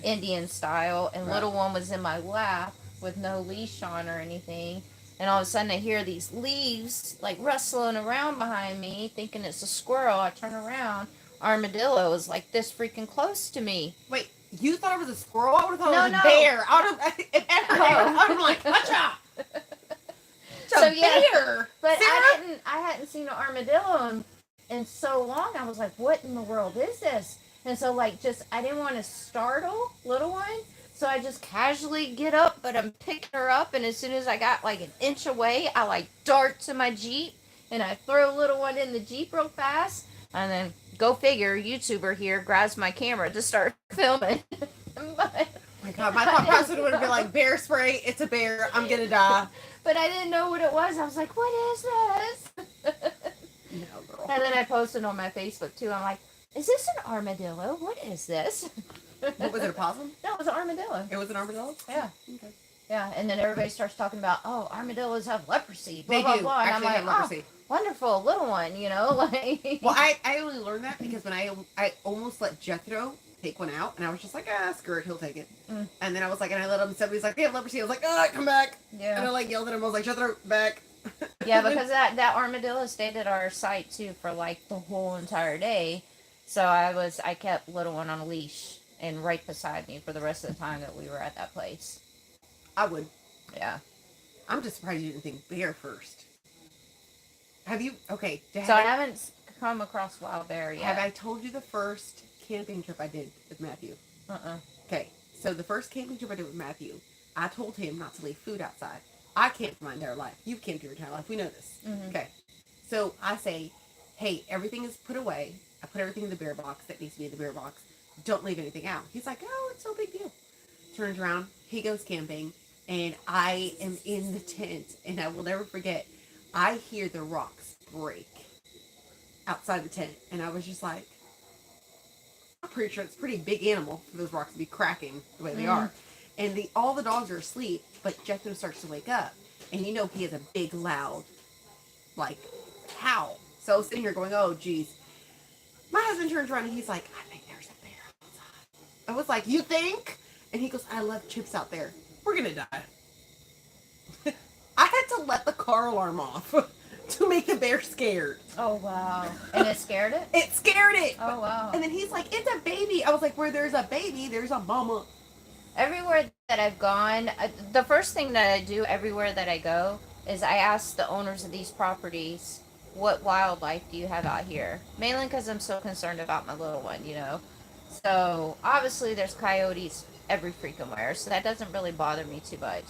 Indian style, and little one was in my lap with no leash on or anything. And all of a sudden I hear these leaves like rustling around behind me, thinking it's a squirrel. I turn around. Armadillo is like this freaking close to me. Wait, you thought it was a squirrel? I would have thought it was a bear. If ever, I would have like, gotcha! So yeah, but I hadn't seen an armadillo in so long. I was like, what in the world is this? And so like I didn't want to startle little one. So I just casually get up, but I'm picking her up, and as soon as I got like an inch away, I like dart to my Jeep, and I throw little one in the Jeep real fast, and then go figure, YouTuber here grabs my camera to start filming. Oh my God, my thought process would have been like, bear spray, it's a bear, I'm gonna die. But I didn't know what it was. I was like, what is this? No, girl. And then I posted on my Facebook too. I'm like, is this an armadillo? What is this? What was it, a possum? No, it was an armadillo. It was an armadillo? Yeah. Okay. Yeah, and then everybody starts talking about, oh, armadillos have leprosy. Blah, They blah, do. blah. And Actually I'm like, have leprosy. oh, wonderful little one, you know, like. Well, I only learned that because when I almost let Jethro take one out, and I was just like, screw it, he'll take it. Mm. And then I was like, and I let him. Somebody's like, they have leprosy. I was like, come back. Yeah. And I like yelled at him. I was like, Jethro, back. Yeah, because that armadillo stayed at our site too for like the whole entire day. So I kept little one on a leash and right beside me for the rest of the time that we were at that place. I would. Yeah. I'm just surprised you didn't think bear first. Have you? Okay. So I haven't come across wild bear yet. Have I told you the first camping trip I did with Matthew? Okay. So the first camping trip I did with Matthew, I told him not to leave food outside. I camped my entire life. You've camped your entire life. We know this. Mm-hmm. Okay. So I say, hey, everything is put away. I put everything in the bear box that needs to be in the bear box. Don't leave anything out. He's like, oh, it's no big deal. Turns around. He goes camping. And I am in the tent. And I will never forget. I hear the rocks break outside the tent. And I was just like, I'm pretty sure it's a pretty big animal for those rocks to be cracking the way they are. And all the dogs are asleep, but Jethro starts to wake up. And you know he has a big, loud, like, howl. So I was sitting here going, oh, geez. My husband turns around and he's like, I think there's a bear outside. I was like, you think? And he goes, I left chips out there. We're going to die. I had to let the car alarm off to make the bear scared. Oh, wow. And it scared it? It scared it. Oh, wow. And then he's like, it's a baby. I was like, where there's a baby, there's a mama. Everywhere that I've gone, the first thing that I do everywhere that I go is I ask the owners of these properties, what wildlife do you have out here? Mainly because I'm so concerned about my little one, you know. So obviously there's coyotes every freaking where, so that doesn't really bother me too much.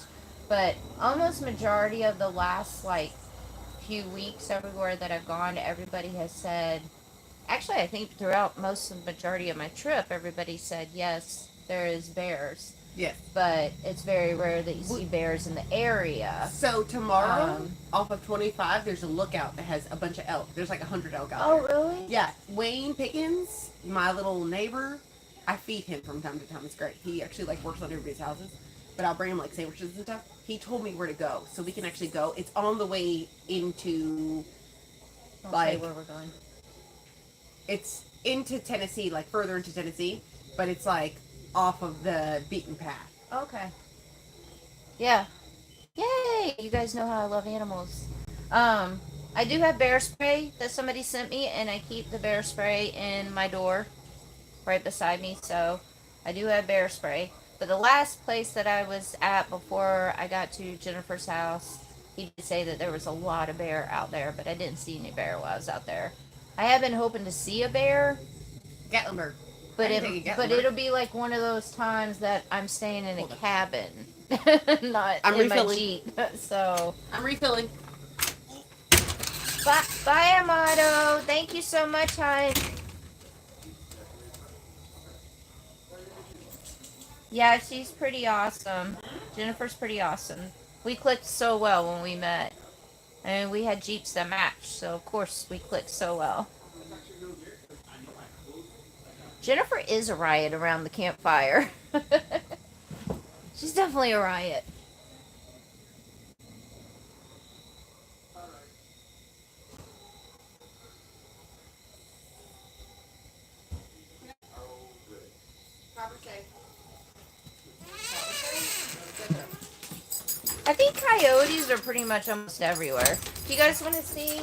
But almost majority of the last like few weeks everywhere that I've gone, everybody has said, actually I think throughout most of the majority of my trip, everybody said yes, there is bears. Yes. But it's very rare that you see bears in the area. So tomorrow, off of 25, there's a lookout that has a bunch of elk. There's like 100 elk out there. Oh, really? Yeah. Wayne Pickens, my little neighbor, I feed him from time to time. It's great. He actually like works on everybody's houses. But I'll bring him like sandwiches and stuff. He told me where to go, so we can actually go. It's on the way into, Don't like, say where we're going. It's into Tennessee, like further into Tennessee, but it's like off of the beaten path. Okay. Yeah. Yay! You guys know how I love animals. I do have bear spray that somebody sent me, and I keep the bear spray in my door right beside me, so I do have bear spray. But the last place that I was at before I got to Jennifer's house, he did say that there was a lot of bear out there, but I didn't see any bear while I was out there. I have been hoping to see a bear. Gatlinburg. But it'll be like one of those times that I'm staying in a cabin, not I'm in my refilling. Jeep. So I'm refilling. bye, Amato. Thank you so much, hon. Yeah, she's pretty awesome. Jennifer's pretty awesome. We clicked so well when we met, and we had Jeeps that matched, so of course we clicked so well. Jennifer is a riot around the campfire. She's definitely a riot. I think coyotes are pretty much almost everywhere. Do you guys want to see?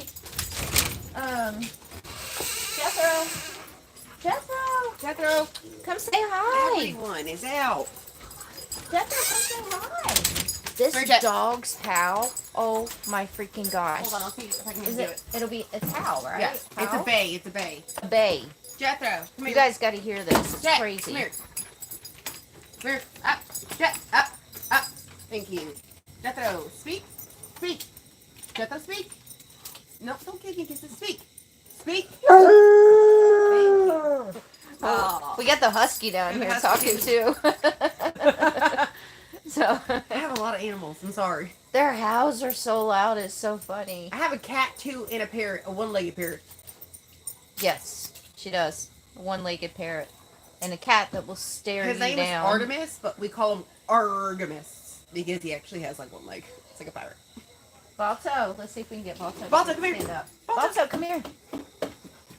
Jethro, come say hi. Everyone is out. Jethro, come say hi. This Where's that? dog's howl. Oh my freaking gosh. Hold on, I'll see if I can Is do it? it. It'll be it's howl, right? Yeah, it's a Howl? bay. It's a bay. A bay. Jethro, come You here. guys got to hear this. It's Jet, crazy. Come here. Come here. Up. Jet. Up. Up. Thank you. Jethro, speak. Speak. Jethro, speak. No, don't give me kisses. Speak. Speak. Oh, we got the husky down And the here husky talking too. So I have a lot of animals. I'm sorry. their howls are so loud. It's so funny. I have a cat too and a parrot, a one-legged parrot. Yes, she does. A one-legged parrot and a cat that will stare His you name down. is Artemis, but we call him Artemis because he actually has like one leg. It's like a pirate. Balto, let's see if we can get Balto. Balto, come here. Stand up. Balto. Balto, come here.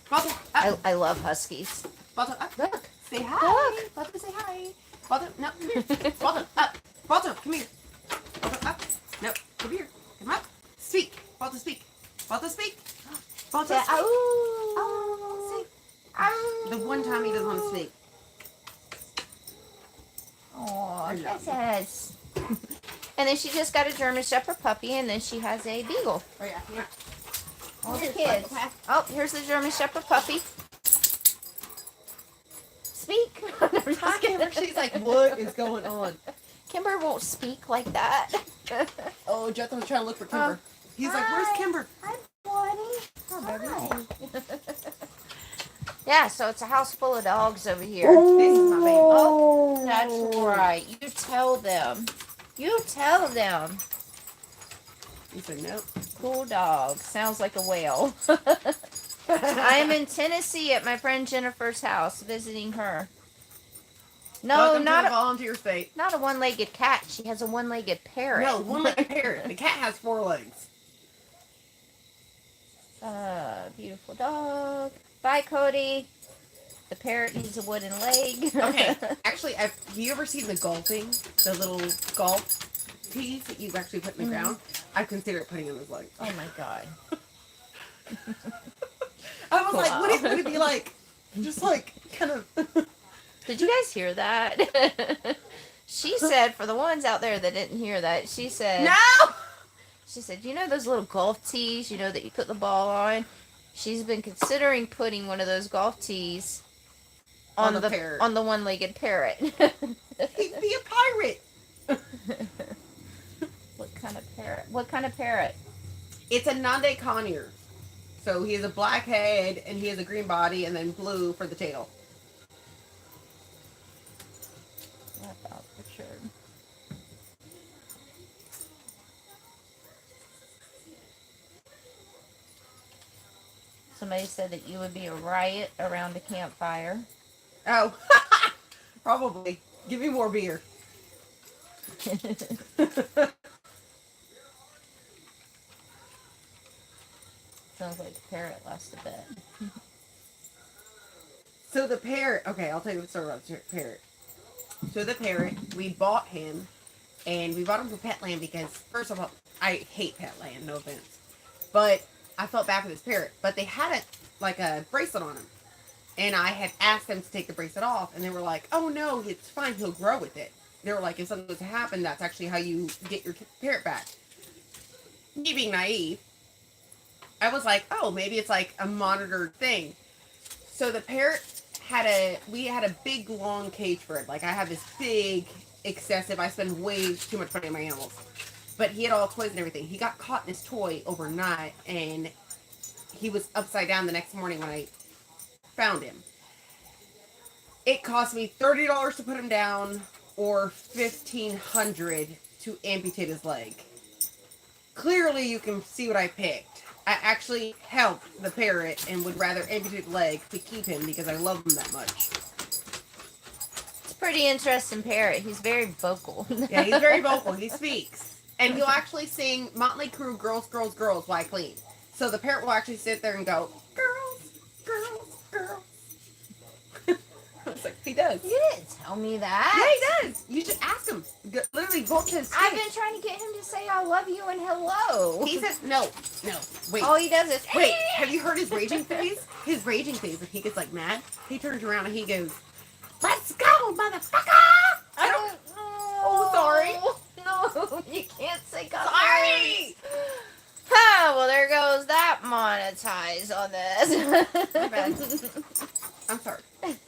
Balto, up. I love huskies. Balto, up. Look. Say hi. Look. Balto, say hi. Balto, no, come here. Balto, up. Balto, come here. Balto, up. No, come here. Come up. Speak. Balto, speak. Balto, speak. Balto, Yeah. speak. Ow. Oh, say. The one time he doesn't want to speak. Oh, I love kisses. And then she just got a German Shepherd puppy, and then she has a Beagle. Oh, yeah, yeah. All the Here's kids. psychopath. Oh, here's the German Shepherd puppy. Speak. I'm just Hi, kidding. Kimber. She's like, what is going on? Kimber won't speak like that. Oh, Jethro's trying to look for Kimber. He's like, where's Kimber? Hi, Bonnie. Hi. Yeah, so it's a house full of dogs over here. This is my baby. Oh, that's right. You tell them. You tell them. He said, nope. Cool dog. Sounds like a whale. I'm in Tennessee at my friend Jennifer's house visiting her. No, Welcome to not the a, volunteer state. not a one-legged cat. She has a one-legged parrot. No, one-legged parrot. The cat has 4 legs. Beautiful dog. Bye, Cody. The parrot needs a wooden leg. Okay, actually, have you ever seen the golfing? The little golf tees that you actually put in the ground? I consider putting in his legs. Oh my god. I was like, Wow. what is it going to be like? Just like, kind of... Did you guys hear that? She said, for the ones out there that didn't hear that, she said, No! she said, you know those little golf tees, you know, that you put the ball on? She's been considering putting one of those golf tees On the parrot. on the one-legged parrot. He'd be a pirate. What kind of parrot? What kind of parrot? It's a Nande Conure. So he has a black head, and he has a green body, and then blue for the tail. I thought for sure. Somebody said that you would be a riot around a campfire. Oh, probably. Give me more beer. Sounds like the parrot lost a bet. So the parrot, okay, I'll tell you the story about the parrot. So the parrot, we bought him, and we bought him for Petland because, first of all, I hate Petland, no offense. But I felt bad for this parrot. But they had a bracelet on him. And I had asked them to take the bracelet off, and they were like, oh no, it's fine, he'll grow with it. They were like, if something was to happen, that's actually how you get your parrot back. Me being naive, I was like, oh, maybe it's like a monitored thing. So the parrot we had a big, long cage for it. Like, I have this big, excessive, I spend way too much money on my animals. But he had all toys and everything. He got caught in his toy overnight, and he was upside down the next morning when I found him. It cost me $30 to put him down, or $1,500 to amputate his leg. Clearly, you can see what I picked. I actually helped the parrot and would rather amputate the leg to keep him because I love him that much. It's a pretty interesting parrot. He's very vocal. Yeah, he's very vocal. He speaks. And he'll actually sing Motley Crue, Girls, Girls, Girls, while I clean. So the parrot will actually sit there and go, girls, girls, girls. I was like, he does. You didn't tell me that. Yeah, he does. You should ask him. Literally, vote to his I've face. been trying to get him to say I love you and hello. He says, no, wait. All he does is, Wait, have you heard his raging phase? His raging phase, if he gets like mad, he turns around and he goes, let's go, motherfucker! I don't. Oh, sorry. No, you can't say God. Sorry! Ah, well, there goes that monetize on this. My bad. I'm sorry.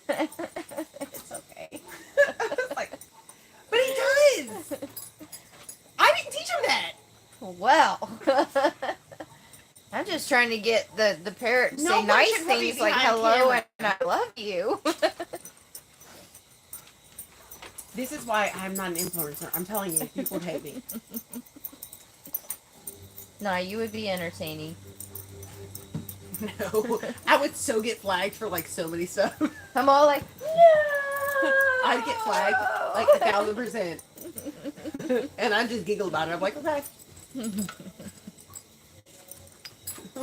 It's okay. I was like, but he does! I didn't teach him that! Well, I'm just trying to get the parrot to No say one nice should put me things like behind hello camera. and I love you. This is why I'm not an influencer. I'm telling you, people would hate me. No, you would be entertaining. No, I would so get flagged for like so many stuff. I'm all like, no. I'd get flagged like 1,000%. And I just giggle about it. I'm like, okay.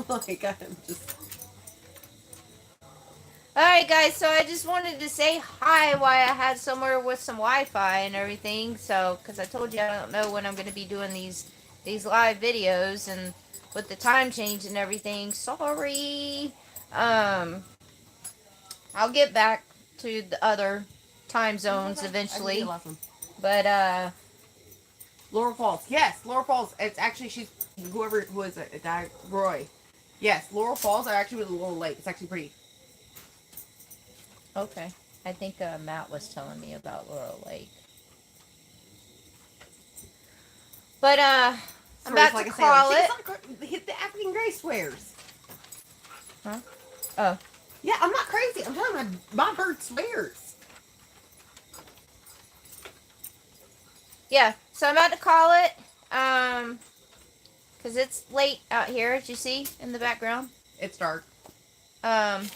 Like I'm just. Alright, guys, so I just wanted to say hi while I had somewhere with some Wi-Fi and everything. So, because I told you I don't know when I'm going to be doing these live videos, and with the time change and everything, sorry. I'll get back to the other time zones eventually. But, Laurel Falls. Yes, Laurel Falls. It's actually, who is it? A guy, Roy. Yes, Laurel Falls are actually with a little lake. It's actually pretty. okay. I think Matt was telling me about Laurel Lake. But, I'm about to call it. Hit the African Gray swears. Huh? Oh. Yeah, I'm not crazy. I'm telling you, my bird swears. Yeah, so I'm about to call it. Because it's late out here, as you see in the background. It's dark. And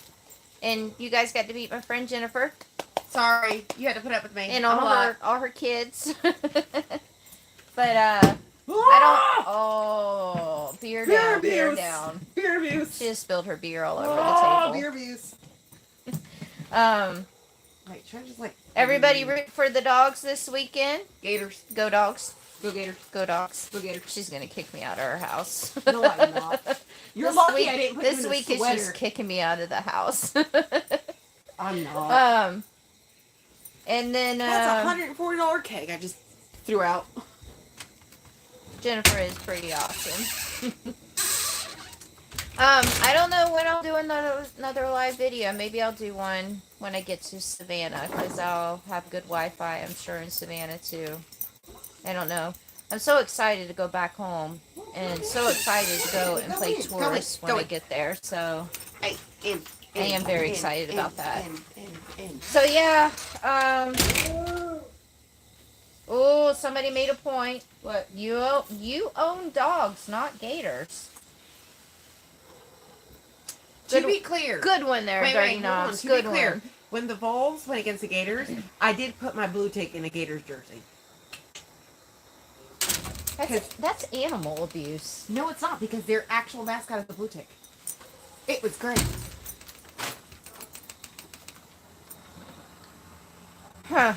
you guys got to meet my friend Jennifer. Sorry, you had to put up with me. And all her kids. But, I don't... Oh, beer down, beer down. Beer abuse. She just spilled her beer all over the table. Beer abuse. Wait, should I just like... Everybody root for the dogs this weekend. Gators. Go dogs. Go Gators. Go dogs. Go Gators. She's going to kick me out of her house. No, I'm not. You're lucky I didn't put this you in week a is sweater. just kicking me out of the house. I'm not. And then... That's a $140 cake I just threw out. Jennifer is pretty awesome. I don't know when I'll do another live video. Maybe I'll do one when I get to Savannah, because I'll have good Wi-Fi, I'm sure, in Savannah too. I don't know. I'm so excited to go back home, and so excited to go and play tourists when I get there. So I am very excited about that. So yeah. Oh, somebody made a point. What? You own dogs, not gators. To be clear. Good one there, Dirty Knobs. Good one. When the Vols went against the Gators, I did put my blue tick in a Gators jersey. That's animal abuse. No, it's not, because their actual mascot is the blue tick. It was great. Huh.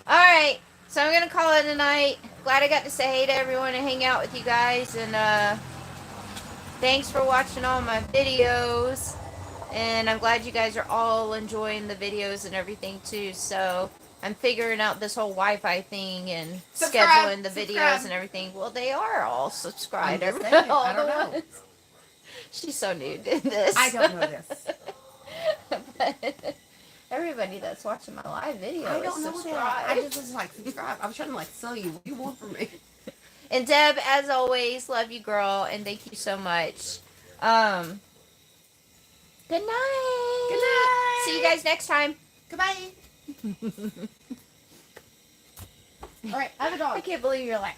Alright, so I'm going to call it a night. Glad I got to say hey to everyone and hang out with you guys. And thanks for watching all my videos. And I'm glad you guys are all enjoying the videos and everything too. So I'm figuring out this whole Wi-Fi thing and scheduling the videos and everything. Well, they are all subscribed. I don't know. She's so new to this. I don't know this. But everybody that's watching my live video I don't is know subscribed. that. I just was like, subscribe. I was trying to like sell you. What do you want from me? And Deb, as always, love you, girl, and thank you so much. Good night. Good night. See you guys next time. Goodbye. All right, I have a dog. I can't believe you're like,